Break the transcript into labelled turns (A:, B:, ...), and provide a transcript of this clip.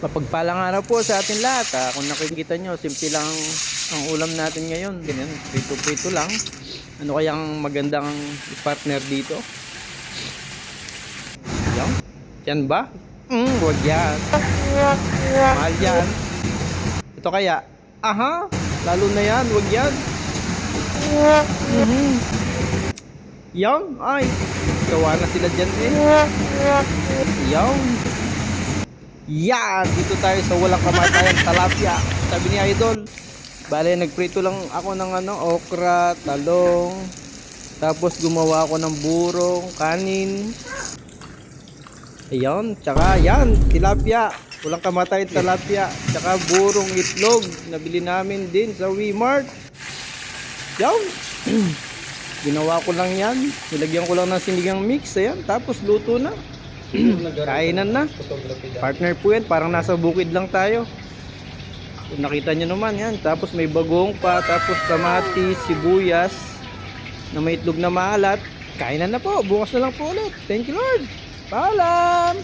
A: Mapagpalang araw po sa atin lahat. Kung nakikita nyo, simple lang ang ulam natin ngayon. Ganyan, prito-prito lang. Ano kayang magandang partner dito? Yan? Yan ba? Wag yan. Mahal yan. Ito kaya? Aha, lalo na yan. Wag yan. Yan, ay. Gawa na sila dyan eh. Yan. Yan, dito tayo sa walang kamatayan tilapia. Sabi ni Idol. Bale, nagprito lang ako ng okra, talong. Tapos gumawa ako ng burong, kanin. Ayan, tsaka yan, tilapia. Walang kamatayan tilapia. Tsaka burong itlog. Nabili namin din sa Wmart. Yan. Ginawa ko lang yan. Nilagyan ko lang ng sinigang mix. Ayan, tapos luto na. Kainan na. Partner po yan, parang nasa bukid lang tayo. Kung nakita nyo naman yan. Tapos may bagong pa, tapos kamatis, sibuyas na may itlog na maalat. Kainan na po, bukas na lang po ulit. Thank you Lord. Paalam.